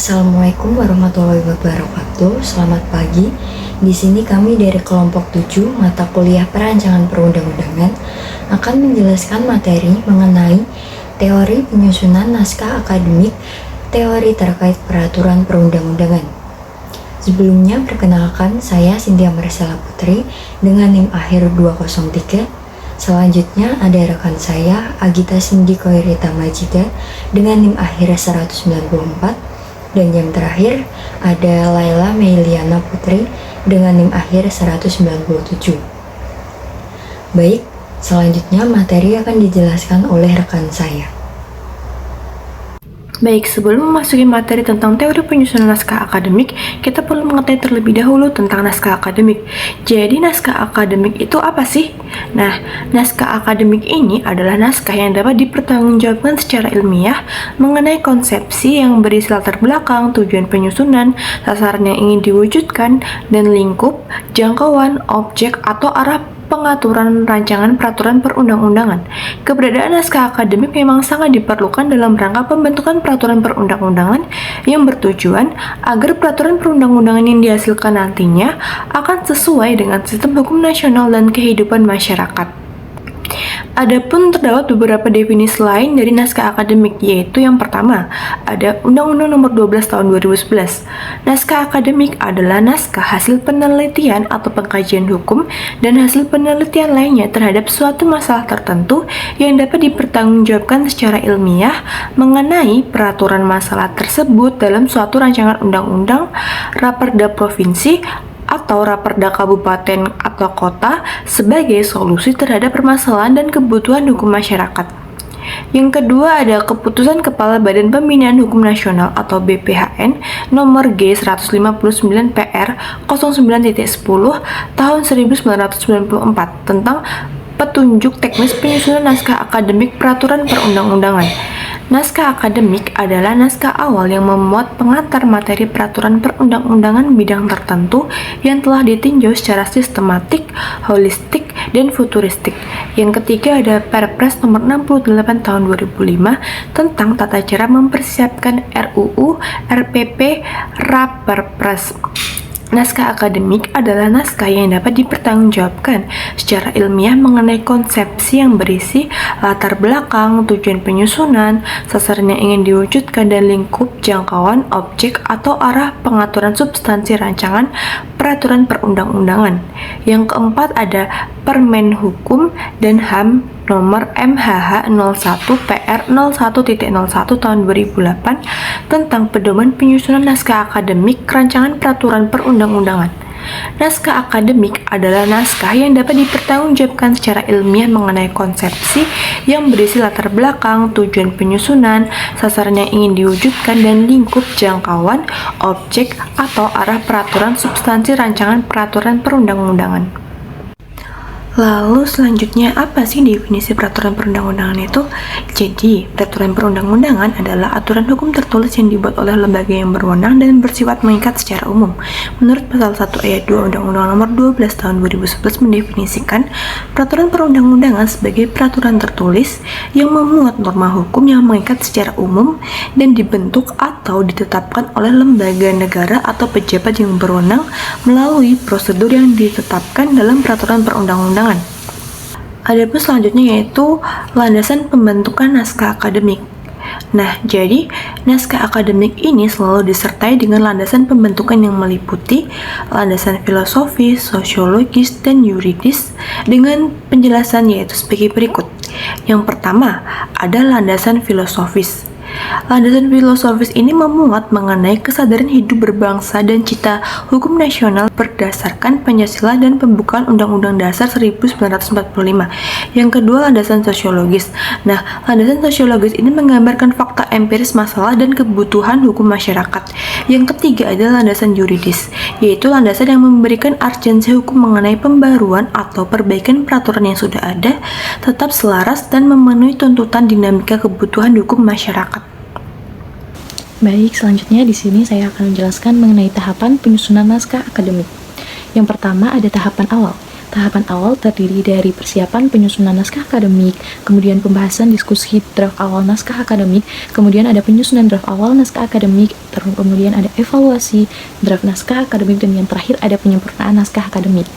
Assalamualaikum warahmatullahi wabarakatuh. Selamat pagi. Di sini kami dari kelompok 7 mata kuliah perancangan perundang-undangan akan menjelaskan materi mengenai teori penyusunan naskah akademik, teori terkait peraturan perundang-undangan. Sebelumnya perkenalkan, saya Cynthia Marcella Putri dengan NIM akhir 203. Selanjutnya ada rekan saya Agita Cindy Koirita Majida dengan NIM akhir 194. Dan yang terakhir ada Laila Meiliana Putri dengan NIM akhir 197. Baik, selanjutnya materi akan dijelaskan oleh rekan saya. Baik, sebelum memasuki materi tentang teori penyusunan naskah akademik, kita perlu mengetahui terlebih dahulu tentang naskah akademik. Jadi, naskah akademik itu apa sih? Nah, naskah akademik ini adalah naskah yang dapat dipertanggungjawabkan secara ilmiah mengenai konsepsi yang berisi latar belakang, tujuan penyusunan, sasaran yang ingin diwujudkan, dan lingkup, jangkauan, objek, atau arah pengaturan rancangan peraturan perundang-undangan. Keberadaan naskah akademik memang sangat diperlukan dalam rangka pembentukan peraturan perundang-undangan yang bertujuan agar peraturan perundang-undangan yang dihasilkan nantinya akan sesuai dengan sistem hukum nasional dan kehidupan masyarakat. Adapun terdapat beberapa definisi lain dari naskah akademik, yaitu yang pertama, ada Undang-Undang Nomor 12 Tahun 2011. Naskah akademik adalah naskah hasil penelitian atau pengkajian hukum dan hasil penelitian lainnya terhadap suatu masalah tertentu yang dapat dipertanggungjawabkan secara ilmiah mengenai peraturan masalah tersebut dalam suatu rancangan undang-undang, raperda provinsi, atau raperda kabupaten atau kota sebagai solusi terhadap permasalahan dan kebutuhan hukum masyarakat. Yang kedua ada Keputusan Kepala Badan Pembinaan Hukum Nasional atau BPHN nomor G159 PR 09.10 tahun 1994 tentang petunjuk teknis penyusunan naskah akademik peraturan perundang-undangan. Naskah akademik adalah naskah awal yang memuat pengantar materi peraturan perundang-undangan bidang tertentu yang telah ditinjau secara sistematik, holistik, dan futuristik. Yang ketiga ada Perpres nomor 68 tahun 2005 tentang tata cara mempersiapkan RUU, RPP, Raperpres. Naskah akademik adalah naskah yang dapat dipertanggungjawabkan secara ilmiah mengenai konsepsi yang berisi latar belakang, tujuan penyusunan, sasaran yang ingin diwujudkan, dan lingkup, jangkauan, objek, atau arah pengaturan substansi rancangan peraturan perundang-undangan. Yang keempat ada Permen Hukum dan HAM nomor MHH 01 PR 01.01 tahun 2008 tentang pedoman penyusunan naskah akademik rancangan peraturan perundang-undangan. Naskah akademik adalah naskah yang dapat dipertanggungjawabkan secara ilmiah mengenai konsepsi yang berisi latar belakang, tujuan penyusunan, sasaran yang ingin diwujudkan, dan lingkup, jangkauan, objek, atau arah peraturan substansi rancangan peraturan perundang-undangan. Lalu selanjutnya apa sih definisi peraturan perundang-undangan itu? Jadi, peraturan perundang-undangan adalah aturan hukum tertulis yang dibuat oleh lembaga yang berwenang dan bersifat mengikat secara umum. Menurut pasal 1 ayat 2 Undang-Undang Nomor 12 Tahun 2011 mendefinisikan peraturan perundang-undangan sebagai peraturan tertulis yang memuat norma hukum yang mengikat secara umum dan dibentuk atau ditetapkan oleh lembaga negara atau pejabat yang berwenang melalui prosedur yang ditetapkan dalam peraturan perundang-undangan. Adapun selanjutnya yaitu landasan pembentukan naskah akademik. Nah, jadi naskah akademik ini selalu disertai dengan landasan pembentukan yang meliputi landasan filosofis, sosiologis, dan yuridis dengan penjelasan yaitu sebagai berikut. Yang pertama, ada landasan filosofis. Landasan filosofis ini memuat mengenai kesadaran hidup berbangsa dan cita hukum nasional berdasarkan Pancasila dan pembukaan Undang-Undang Dasar 1945. Yang kedua, landasan sosiologis. Nah, landasan sosiologis ini menggambarkan fakta empiris masalah dan kebutuhan hukum masyarakat. Yang ketiga adalah landasan yuridis, yaitu landasan yang memberikan urgensi hukum mengenai pembaruan atau perbaikan peraturan yang sudah ada, tetap selaras dan memenuhi tuntutan dinamika kebutuhan hukum masyarakat. Baik, selanjutnya di sini saya akan menjelaskan mengenai tahapan penyusunan naskah akademik. Yang pertama ada tahapan awal. Tahapan awal terdiri dari persiapan penyusunan naskah akademik, kemudian pembahasan diskusi draft awal naskah akademik, kemudian ada penyusunan draft awal naskah akademik, kemudian ada evaluasi draft naskah akademik, dan yang terakhir ada penyempurnaan naskah akademik.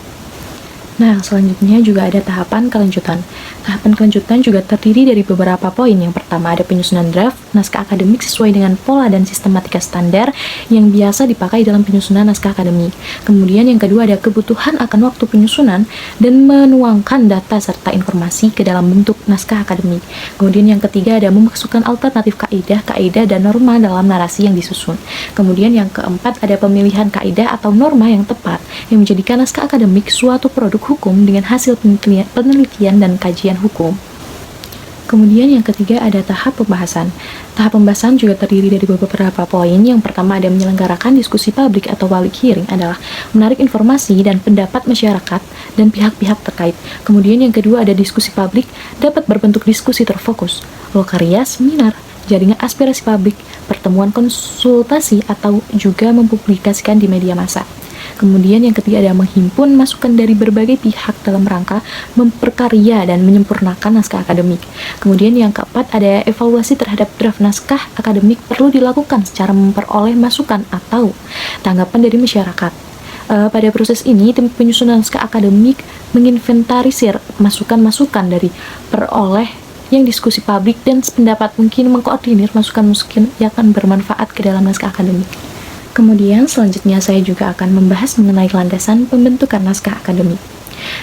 Nah, selanjutnya juga ada tahapan kelanjutan. Tahapan kelanjutan juga terdiri dari beberapa poin. Yang pertama ada penyusunan draft naskah akademik sesuai dengan pola dan sistematika standar yang biasa dipakai dalam penyusunan naskah akademik. Kemudian yang kedua ada kebutuhan akan waktu penyusunan dan menuangkan data serta informasi ke dalam bentuk naskah akademik. Kemudian yang ketiga ada memasukkan alternatif kaidah dan norma dalam narasi yang disusun. Kemudian yang keempat ada pemilihan kaidah atau norma yang tepat yang menjadikan naskah akademik suatu produk hukum dengan hasil penelitian dan kajian hukum. Kemudian yang ketiga ada tahap pembahasan. Tahap pembahasan juga terdiri dari beberapa poin. Yang pertama ada menyelenggarakan diskusi publik atau public hearing, adalah menarik informasi dan pendapat masyarakat dan pihak-pihak terkait. Kemudian yang kedua ada diskusi publik dapat berbentuk diskusi terfokus, lokarya, seminar, jaringan aspirasi publik, pertemuan konsultasi, atau juga mempublikasikan di media massa. Kemudian yang ketiga ada menghimpun masukan dari berbagai pihak dalam rangka memperkarya dan menyempurnakan naskah akademik. Kemudian yang keempat ada evaluasi terhadap draft naskah akademik perlu dilakukan secara memperoleh masukan atau tanggapan dari masyarakat. Pada proses ini, tim penyusunan naskah akademik menginventarisir masukan-masukan dari peroleh yang diskusi publik dan sependapat mungkin mengkoordinir masukan-masukan yang akan bermanfaat ke dalam naskah akademik. Kemudian selanjutnya saya juga akan membahas mengenai landasan pembentukan naskah akademik.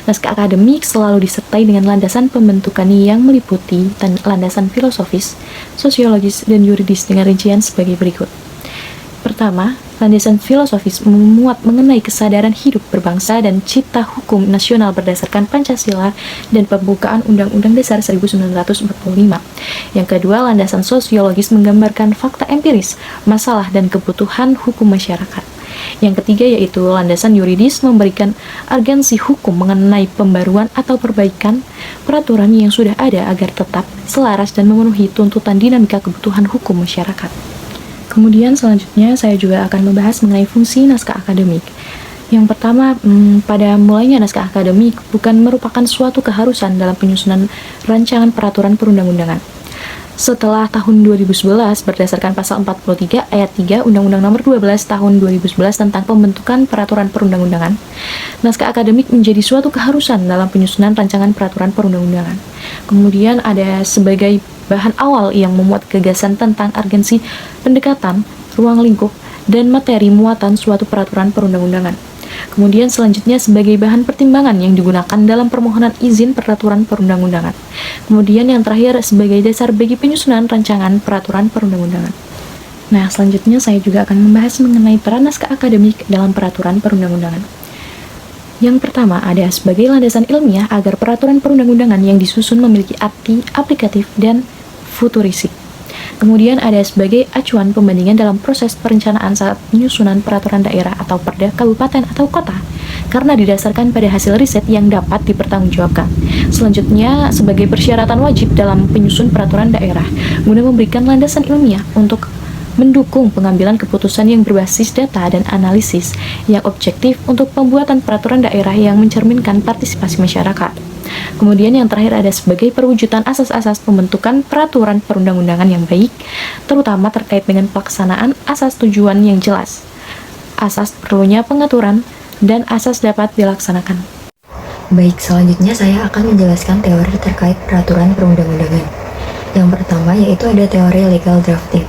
Naskah akademik selalu disertai dengan landasan pembentukan yang meliputi landasan filosofis, sosiologis, dan yuridis dengan rincian sebagai berikut. Pertama, landasan filosofis memuat mengenai kesadaran hidup berbangsa dan cita hukum nasional berdasarkan Pancasila dan pembukaan Undang-Undang Dasar 1945. Yang kedua, landasan sosiologis menggambarkan fakta empiris, masalah dan kebutuhan hukum masyarakat. Yang ketiga yaitu landasan yuridis memberikan urgensi hukum mengenai pembaruan atau perbaikan peraturan yang sudah ada agar tetap selaras dan memenuhi tuntutan dinamika kebutuhan hukum masyarakat. Kemudian selanjutnya saya juga akan membahas mengenai fungsi naskah akademik. Yang pertama, pada mulainya naskah akademik bukan merupakan suatu keharusan dalam penyusunan rancangan peraturan perundang-undangan. Setelah tahun 2011 berdasarkan pasal 43 ayat 3 Undang-Undang Nomor 12 Tahun 2011 tentang pembentukan peraturan perundang-undangan, naskah akademik menjadi suatu keharusan dalam penyusunan rancangan peraturan perundang-undangan. Kemudian ada sebagai bahan awal yang memuat gagasan tentang urgensi pendekatan, ruang lingkup, dan materi muatan suatu peraturan perundang-undangan. Kemudian selanjutnya sebagai bahan pertimbangan yang digunakan dalam permohonan izin peraturan perundang-undangan. Kemudian yang terakhir sebagai dasar bagi penyusunan rancangan peraturan perundang-undangan. Nah, selanjutnya saya juga akan membahas mengenai peran naskah akademik dalam peraturan perundang-undangan. Yang pertama ada sebagai landasan ilmiah agar peraturan perundang-undangan yang disusun memiliki arti aplikatif dan futuristik. Kemudian ada sebagai acuan pembandingan dalam proses perencanaan saat penyusunan peraturan daerah atau perda kabupaten atau kota, karena didasarkan pada hasil riset yang dapat dipertanggungjawabkan. Selanjutnya, sebagai persyaratan wajib dalam penyusun peraturan daerah, guna memberikan landasan ilmiah untuk mendukung pengambilan keputusan yang berbasis data dan analisis yang objektif untuk pembuatan peraturan daerah yang mencerminkan partisipasi masyarakat. Kemudian yang terakhir ada sebagai perwujudan asas-asas pembentukan peraturan perundang-undangan yang baik, terutama terkait dengan pelaksanaan asas tujuan yang jelas, asas perlunya pengaturan, dan asas dapat dilaksanakan. Baik, selanjutnya saya akan menjelaskan teori terkait peraturan perundang-undangan. Yang pertama yaitu ada teori legal drafting.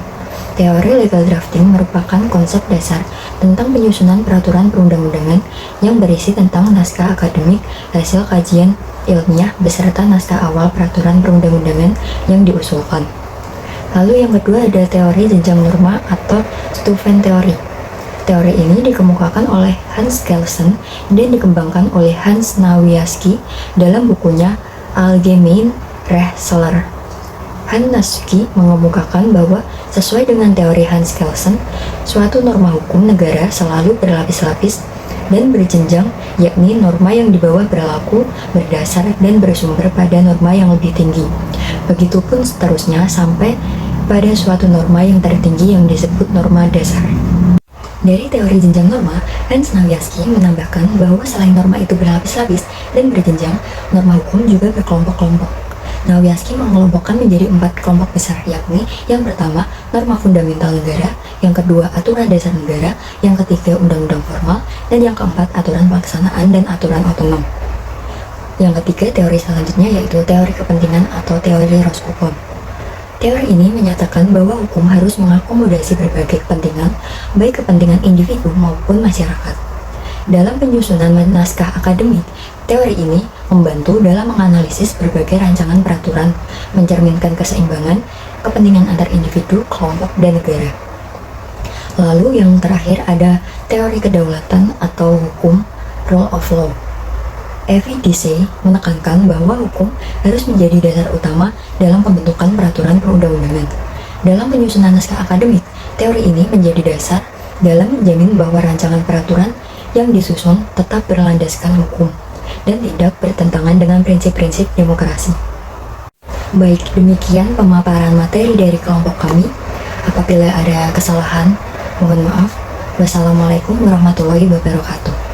Teori legal drafting merupakan konsep dasar tentang penyusunan peraturan perundang-undangan yang berisi tentang naskah akademik, hasil kajian ilmiah, beserta naskah awal peraturan perundang-undangan yang diusulkan. Lalu yang kedua ada teori jenjang norma atau Stufen Theory. Teori ini dikemukakan oleh Hans Kelsen dan dikembangkan oleh Hans Nawiaski dalam bukunya Allgemeine Rechtslehre. Hans Nawiaski mengemukakan bahwa sesuai dengan teori Hans Kelsen, suatu norma hukum negara selalu berlapis-lapis dan berjenjang, yakni norma yang di bawah berlaku, berdasar, dan bersumber pada norma yang lebih tinggi. Begitupun seterusnya sampai pada suatu norma yang tertinggi yang disebut norma dasar. Dari teori jenjang norma, Hans Nawiaski menambahkan bahwa selain norma itu berlapis-lapis dan berjenjang, norma hukum juga berkelompok-kelompok. Nawiaski mengelompokkan menjadi 4 kelompok besar, yakni yang pertama, norma fundamental negara, yang kedua, aturan dasar negara, yang ketiga, undang-undang formal, dan yang keempat, aturan pelaksanaan dan aturan otonom. Yang ketiga, teori selanjutnya yaitu teori kepentingan atau teori Roskopov. Teori ini menyatakan bahwa hukum harus mengakomodasi berbagai kepentingan, baik kepentingan individu maupun masyarakat. Dalam penyusunan naskah akademik, teori ini membantu dalam menganalisis berbagai rancangan peraturan, mencerminkan keseimbangan kepentingan antar individu, kelompok, dan negara. Lalu yang terakhir ada teori kedaulatan atau hukum, rule of law. Evi Dicey menekankan bahwa hukum harus menjadi dasar utama dalam pembentukan peraturan perundang-undangan. Dalam penyusunan naskah akademik, teori ini menjadi dasar dalam menjamin bahwa rancangan peraturan yang disusun tetap berlandaskan hukum dan tidak bertentangan dengan prinsip-prinsip demokrasi. Baik, demikian pemaparan materi dari kelompok kami. Apabila ada kesalahan, mohon maaf. Wassalamualaikum warahmatullahi wabarakatuh.